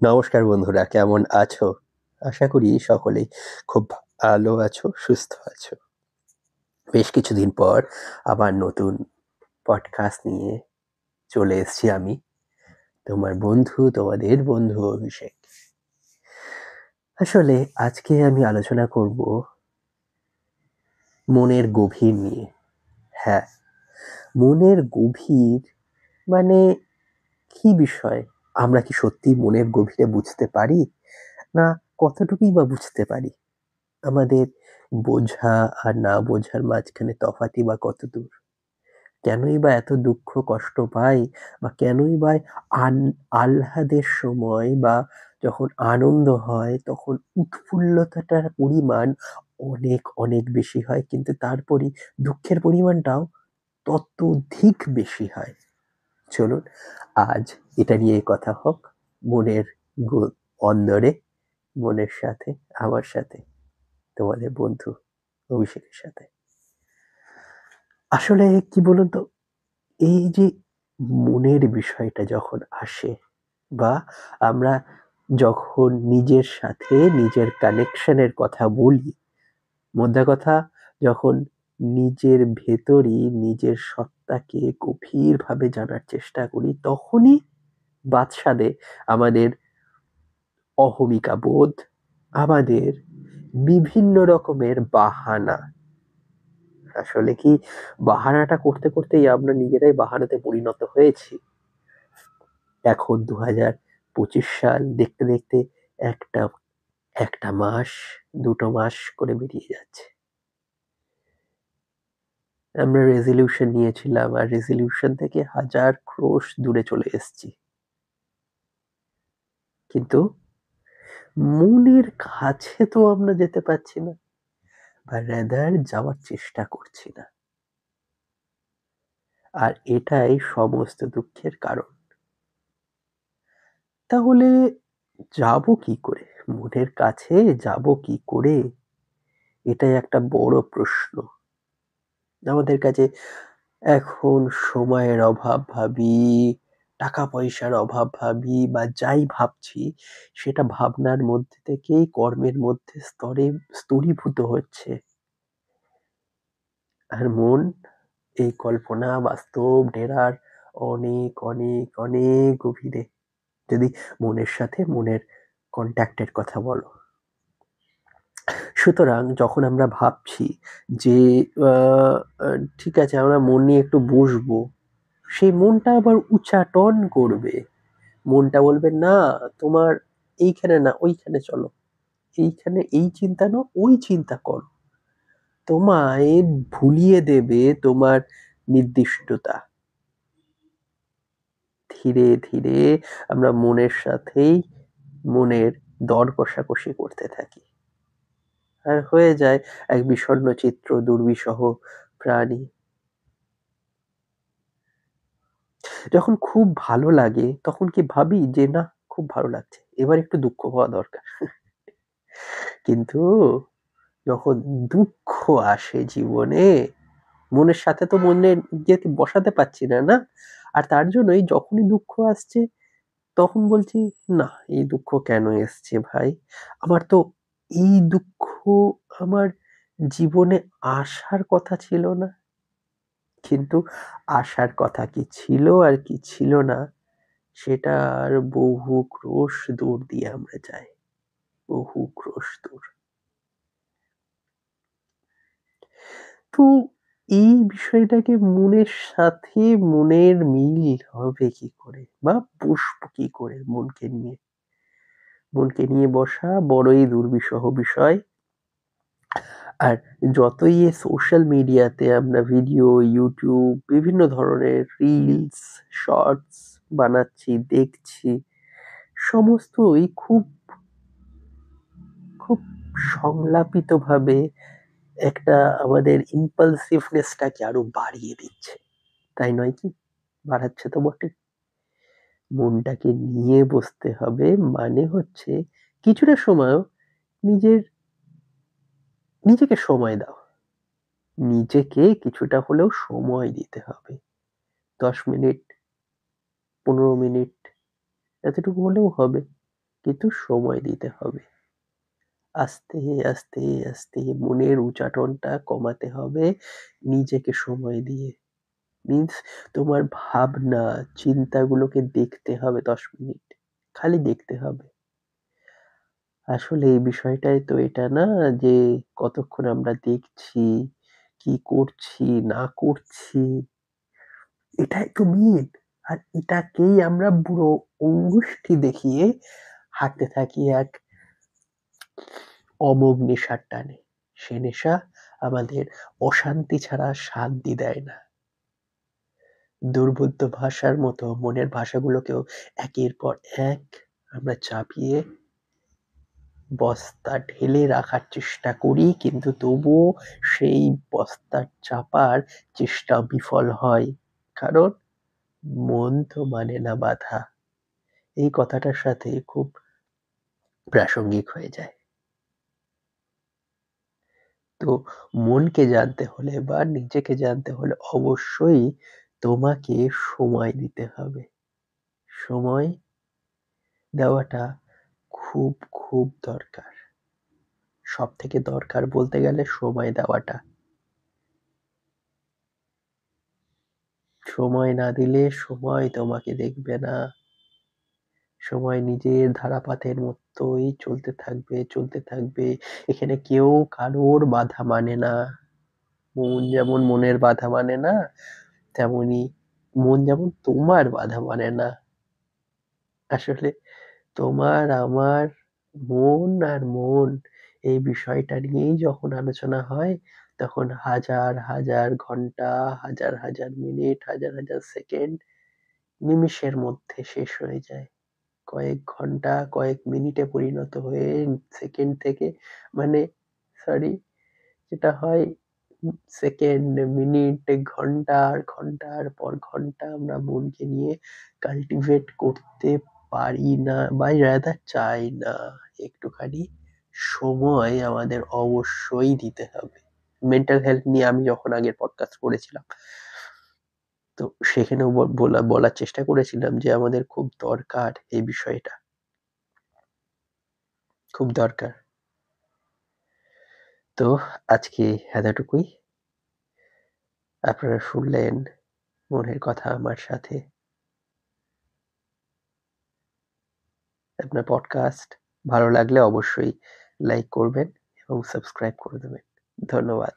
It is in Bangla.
নমস্কার বন্ধুরা, কেমন আছো? আশা করি সকলেই খুব ভালো আছো, সুস্থ আছো। বেশ কিছুদিন পর আবার নতুন পডকাস্ট নিয়ে চলে এসেছি আমি, তোমার বন্ধু, তোমাদের বন্ধু অভিষেক। আসলে আজকে আমি আলোচনা করব মনের গভীর নিয়ে। হ্যাঁ, মনের গভীর মানে কি বিষয়? আমরা কি সত্যিই মনের গভীরে বুঝতে পারি? না কতটুকুই বা বুঝতে পারি? আমাদের বোঝা আর না বোঝার মাঝখানে তফাৎই বা কতদূর? কেনই বা এত দুঃখ কষ্ট পাই? বা কেনই বা আহ্লাদের সময় বা যখন আনন্দ হয় তখন উৎফুল্লতাটার পরিমাণ অনেক, অনেক বেশি হয়। কিন্তু তারপরই দুঃখের পরিমাণটাও ততোধিক বেশি হয়। চলুন আজ এটা নিয়ে কথা হোক মনের গো অন্দরে, মনের সাথে, আমার সাথে, তোমাদের বন্ধু অভিষেকের সাথে। আসলে কি বলুন তো, এই যে মনের বিষয়টা যখন আসে বা আমরা যখন নিজের সাথে নিজের কানেকশনের কথা বলি, মোদ্দা কথা যখন নিজের ভেতরই নিজের সত্তাকে গভীরভাবে জানার চেষ্টা করি, তখনই বাদসাধে আমাদের অহমিকা বোধ, আমাদের বিভিন্ন রকমের বাহানা। আসলে কি বাহানাটা করতে করতেই আমরা নিজেরাই বাহানাতে পরিণত হয়েছি। এখন ২০২৫ সাল দেখতে দেখতে একটা একটা মাস, ২টো মাস করে বেরিয়ে যাচ্ছে। আমরা রেজোলিউশন নিয়েছিলাম আর রেজোলিউশন থেকে হাজার ক্রোশ দূরে চলে এসেছি। কিন্তু মনের কাছে তো আমরা যেতে পারছি না, বা রাদার যাওয়ার চেষ্টা করছি না। আর এটাই সমস্ত দুঃখের কারণ। তাহলে যাবো কি করে? মনের কাছে যাবো কি করে? এটাই একটা বড় প্রশ্ন। আমাদের কাছে এখন সময়ের অভাব ভাবি, টাকা পয়সার অভাব ভাবি বা যাই ভাবছি সেটা ভাবনার মধ্যে থেকেই কর্মের মধ্যে স্তরীভূত হচ্ছে। আর মন এই কল্পনা বাস্তব ডেরার অনেক, অনেক, অনেক গভীরে। যদি মনের সাথে মনের কনট্যাক্টের কথা বলো। সুতরাং যখন আমরা ভাবছি যে আ আ ঠিক আছে আমরা মন নিয়ে একটু বসবো, সেই মনটা আবার উচাটন করবে। মনটা বলবে, "না, তোমার এইখানে না ওইখানে চলো। এইখানে এই চিন্তা না ওই চিন্তা করো।" তোমায় ভুলিয়ে দেবে তোমার নির্দিষ্টতা। ধীরে, ধীরে আমরা মনের সাথেই মনের দর কষাকষি করতে থাকি। আর হয়ে যায় এক বিষণ্ণ চিত্র, দুর্বিষহ প্রাণী। যখন খুব ভালো লাগে তখন কি ভাবি যে, "নাহ, খুব ভালো লাগছে। এবার একটু দুঃখ হওয়া দরকার।" কিন্তু যখন দুঃখ আসে জীবনে, মনের সাথে তো নিজেকে বসাতে পারছি না, না? আর তার জন্যই যখনই দুঃখ আসছে তখন বলছি, "নাহ, এই দুঃখ কেন এসছে ভাই? আমার তো এই দুঃখ আমার জীবনে আসার কথা ছিল না।" কিন্তু আসার কথা কি ছিল আর কি ছিল না সেটার বহু ক্রোশ দূর দিয়ে আমরা যাই। বহু ক্রোশ দূর। তো এই বিষয়টাকে মনের সাথে মনের মিল হবে কি করে? বা বসবো কি করে মনকে নিয়ে? মনকে নিয়ে বসা বড়ই দুর্বিষহ বিষয়। আর যতই এ সোশ্যাল মিডিয়াতে আমরা ভিডিও, YouTube বিভিন্ন ধরনের রিলস, শর্টস বানাচ্ছি, দেখছি, সমস্তই খুব, খুব সংলাপিতভাবে একটা আমাদের impulsiveness টাকে আরো বাড়িয়ে দিচ্ছে। তাই নয় কি? বাড়াচ্ছে তো বটেই। মনটাকে নিয়ে বসতে হবে মানে হচ্ছে কিছুটা সময়ও নিজের নিজেকে সময় দাও। নিজেকে কিছুটা হলেও সময় দিতে হবে। ১০ মিনিট, ১৫ মিনিট এতটুকু হলেও হবে। কিন্তু সময় দিতে হবে। আস্তে, আস্তে, আস্তে মনের উচাটনটা কমাতে হবে নিজেকে সময় দিয়ে। মিন্স তোমার ভাবনা, চিন্তাগুলোকে দেখতে হবে ১০ মিনিট। খালি দেখতে হবে। আসলে এই বিষয়টাই তো এটা না যে কতক্ষণ আমরা দেখছি, কি করছি না করছি, এটাই তো মেইন। আর এটাকেই আমরা বুড়ো আঙ্গুষ্ঠি দেখিয়ে হাঁটতে থাকি এক অমোঘ নেশার টানে। সে নেশা আমাদের অশান্তি ছাড়া শান্তি দেয় না। দুর্বোধ্য ভাষার মতো মনের ভাষাগুলোকেও একের পর এক আমরা চাপিয়ে বস্তা ঢেলে রাখার চেষ্টা করি, কিন্তু তবুও সেই বস্তা চাপার চেষ্টা বিফল হয়। কারণ মন তো মানে না বাধা। এই কথাটার সাথে খুব প্রাসঙ্গিক হয়ে যায়। তো মনকে জানতে হলে বা নিজেকে জানতে হলে অবশ্যই তোমাকে সময় দিতে হবে। সময় দেওয়াটা খুব, খুব দরকার। সবথেকে দরকার বলতে গেলে সময় দেওয়াটা। সময় না দিলে সময় তোমাকে দেখবে না। সময় নিজের ধারাপাতের মতোই চলতে থাকবে, চলতে থাকবে। এখানে কেউ কারোর বাধা মানে না। মন যেমন মনের বাধা মানে না, তেমনি মন যেমন তোমার বাধা মানে না। আসলে তোমার আমার মন আর মন, এই বিষয়টা নিয়েই যখন আলোচনা হয় তখন হাজার হাজার ঘন্টা, হাজার হাজার মিনিট, হাজার হাজার সেকেন্ড নিমিষের মধ্যে শেষ হয়ে যায়। কয়েক ঘন্টা কয়েক মিনিটে পরিণত হয়ে সেকেন্ড থেকে মানে সরি যেটা হয় সেকেন্ড, মিনিট, ঘন্টার ঘন্টার পর ঘন্টা আমরা মনকে নিয়ে কাল্টিভেট করতে পারি না বা রাদার চাই না। একটুখানি সময় আমাদের অবশ্যই দিতে হবে। মেন্টাল হেলথ নিয়ে আমি যখন আগের পডকাস্ট করেছিলাম, তো সেখানেও বলার চেষ্টা করেছিলাম যে আমাদের খুব দরকার এই বিষয়টা, খুব দরকার। তো আজকে এতটুকুই। আপনারা শুনলেন মনের কথা আমার সাথে। আপনার পডকাস্ট ভালো লাগলে অবশ্যই লাইক করবেন এবং সাবস্ক্রাইব করে দেবেন। ধন্যবাদ।